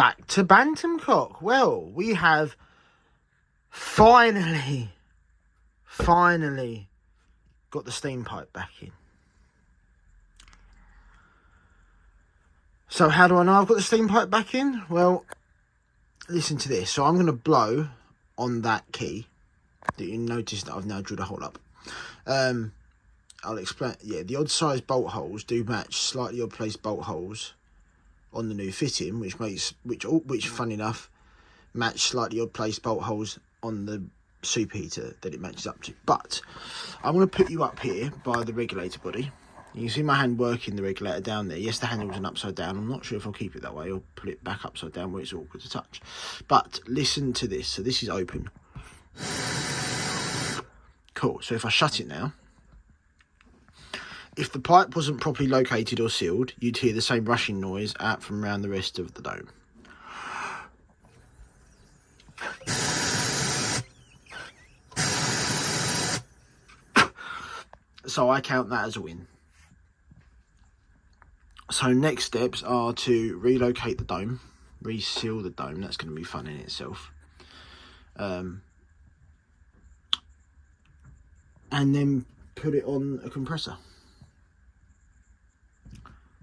back to Bantamcock. Well, we have finally got the steam pipe back in. So how do I know I've got the steam pipe back in? Well, listen to this. So I'm going to blow on that key that you notice that I've now drilled a hole up. I'll explain. Yeah, the odd size bolt holes do match slightly odd placed bolt holes on the new fitting, which funny enough, match slightly odd placed bolt holes on the superheater that it matches up to. But I'm going to put you up here by the regulator body. You can see my hand working the regulator down there. Yes, the handle was an upside down. I'm not sure if I'll keep it that way or put it back upside down where it's awkward to touch. But listen to this. So this is open. Cool. So if I shut it now, if the pipe wasn't properly located or sealed, you'd hear the same rushing noise out from around the rest of the dome. So I count that as a win. So next steps are to relocate the dome, reseal the dome. That's going to be fun in itself. And then put it on a compressor.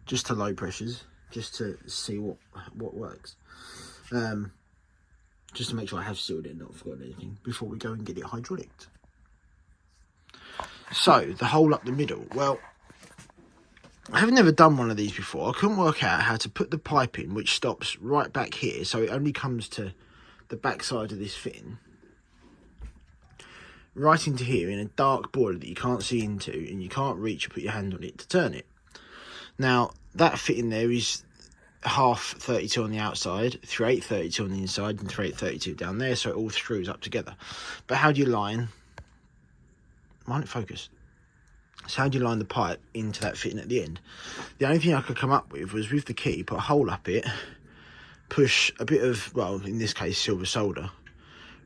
Just to low pressures, just to see what works. Just to make sure I have sealed it and not forgotten anything before we go and get it hydraulicked. So, the hole up the middle. Well, I have never done one of these before. I couldn't work out how to put the pipe in, which stops right back here, so it only comes to the back side of this fitting. Right into here in a dark boiler that you can't see into and you can't reach or put your hand on it to turn it. Now, that fitting there is half 32 on the outside, 3/8 32 on the inside, and 3/8 32 down there, so it all screws up together. But how do you line? Why don't it focus? So how do you line the pipe into that fitting at the end? The only thing I could come up with was with the key, put a hole up it, push a bit of, well, in this case, silver solder,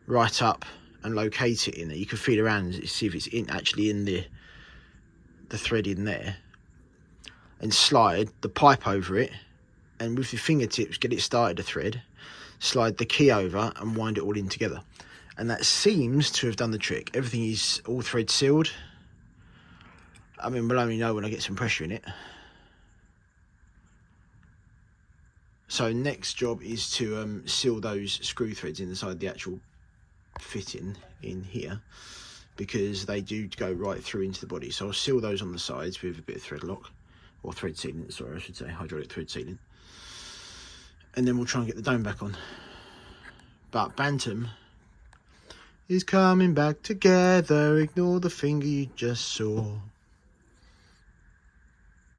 right up and locate it in there. You can feel around and see if it's actually in the thread in there. And slide the pipe over it, and with your fingertips get it started to thread, slide the key over and wind it all in together, and that seems to have done the trick. Everything is all thread sealed. I mean, we'll only know when I get some pressure in it. So next job is to seal those screw threads inside the actual fitting in here, because they do go right through into the body. So I'll seal those on the sides with a bit of thread lock. Or thread sealant, sorry, I should say, hydraulic thread sealant. And then we'll try and get the dome back on. But Bantam is coming back together. Ignore the finger you just saw.